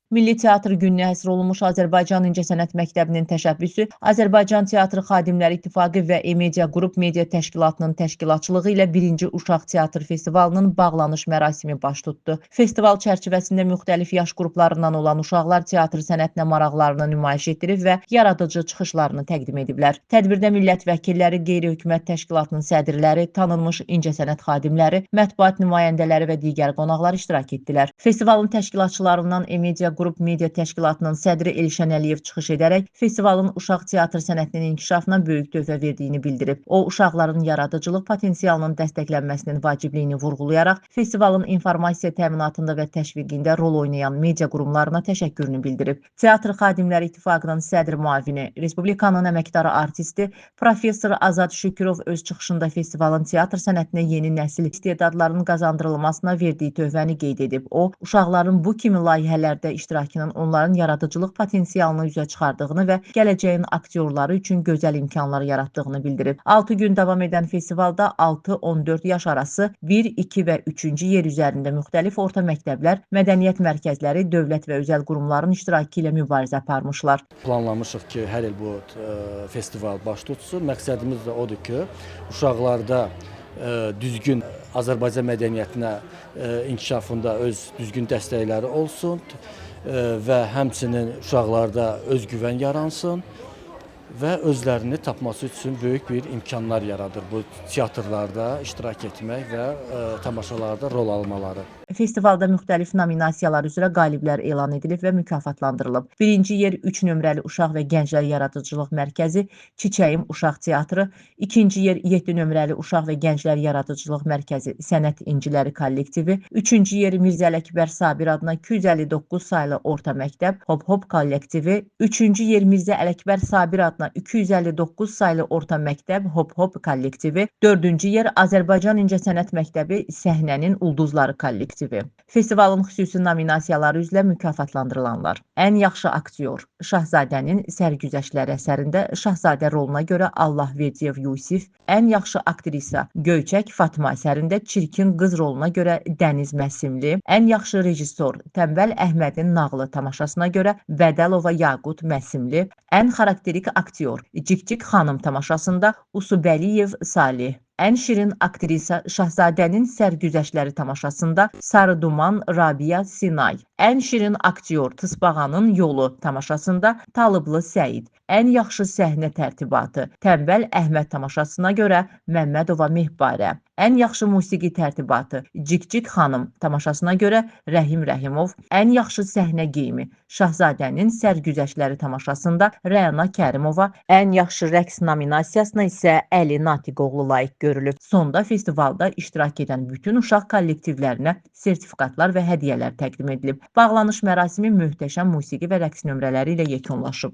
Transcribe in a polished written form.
Milli Teatr gününə həsr olunmuş Azərbaycan İncəsənət Məktəbinin təşəbbüsü, Azərbaycan Teatr Xadimləri İttifaqı və E-Media Qrup Media Təşkilatının təşkilatçılığı ilə 1-ci Uşaq Teatr Festivalının bağlanış mərasimi baş tutdu. Festival çərçivəsində müxtəlif yaş qruplarından olan uşaqlar teatr sənətinə maraqlarını nümayiş etdirib və yaradıcı çıxışlarını təqdim ediblər. Tədbirdə millət vəkilləri, qeyri-hökumət təşkilatının sədrləri, tanınmış incəsənət xadimləri, mətbuat nümayəndələri və digər qonaqlar iştirak etdilər. Festivalın təşkilatçılarından E-Media Qrup Media Təşkilatının sədri Elşən Əliyev çıxış edərək festivalın uşaq teatr sənətinin inkişafına böyük töhfə verdiyini bildirib. O, uşaqların yaradıcılıq potensialının dəstəklənməsinin vacibliyini vurğulayaraq festivalın informasiya təminatında və təşviqində rol oynayan media qurumlarına təşəkkürünü bildirib. Teatr Xadimləri İttifaqının sədr müavini, Respublikanın əməkdar artisti Professor Azad Şükürov öz çıxışında festivalın teatr sənətinə yeni nəsil istedadların qazandırılmasına verdiyi töhfəni qeyd edib. O, uşaqların bu kimi layihələrdə iştirakının onların yaradıcılıq potensialını üzə çıxardığını və gələcəyin aktyorları üçün gözəl imkanlar yaratdığını bildirib. 6 gün davam edən festivalda 6-14 yaş arası 1, 2 və 3-cü yer üzərində müxtəlif orta məktəblər, mədəniyyət mərkəzləri, dövlət və özəl qurumların iştirakı ilə mübarizə aparmışlar. Planlamışıq ki, hər il bu festival baş tutsun. Məqsədimiz də odur ki, uşaqlarda düzgün Azərbaycan mədəniyyətinə inkişafında öz düzgün dəstəkləri olsun və həmçinin uşaqlarda özgüvən yaransın və özlərini tapması üçün böyük bir imkanlar yaradır bu teatrlarda iştirak etmək və tamaşalarda rol almaları. Festivalda müxtəlif nominasiyalar üzrə qaliblər elan edilib və mükafatlandırılıb. 1-ci yer 3 nömrəli Uşaq və Gənclər Yaradıcılıq Mərkəzi Çiçəyim Uşaq Teatrı, 2-ci yer 7 nömrəli Uşaq və Gənclər Yaradıcılıq Mərkəzi Sənət İnciləri kollektivi, 3-cü yer Mirzə Ələkbər Sabir adına 259 saylı Orta Məktəb Hop Hop kollektivi, 3-cü yer Mirzə Ələkbər Sabir adına 259 saylı Orta Məktəb Hop Hop kollektivi, 4-cü yer Azərbaycan İncəsənət Məktəbi Səhnənin Ulduzları kollektivi. Festivalın xüsusi nominasiyaları üzrə mükafatlandırılanlar: Ən yaxşı aktyor Şahzadənin sərgüzəştləri əsərində Şahzadə roluna görə Allahverdiyev Yusif, ən yaxşı aktrisa Göyçək Fatma əsərində Çirkin qız roluna görə Dəniz Məsimli, ən yaxşı rejissor Tənbəl Əhmədin nağlı tamaşasına görə Bədəlova Yaqut Məsimli, ən xarakterik aktyor Cikcik xanım tamaşasında Usubəliyev Salih, ən şirin aktrisa Şahzadənin sərgüzəştləri tamaşasında Sarı Duman Rabia Sinay, ən şirin aktyor Tısbağanın yolu tamaşasında Talıblı Səid, ən yaxşı səhnə tərtibatı Tənbəl Əhməd tamaşasına görə Məmmədova Mehbarə, ən yaxşı musiqi tərtibatı Cikcik xanım tamaşasına görə Rəhim Rəhimov, ən yaxşı səhnə geyimi Şahzadənin sərgüzəştləri tamaşasında Rəna Kərimova, ən yaxşı rəqs nominasiyasına isə Əli Natiqoğlu layiq görülüb. Sonda festivalda iştirak edən bütün uşaq kollektivlərinə sertifikatlar və hədiyyələr təqdim edilib. Bağlanış mərasimi möhtəşəm musiqi və rəqs nömrələri ilə yekunlaşıb.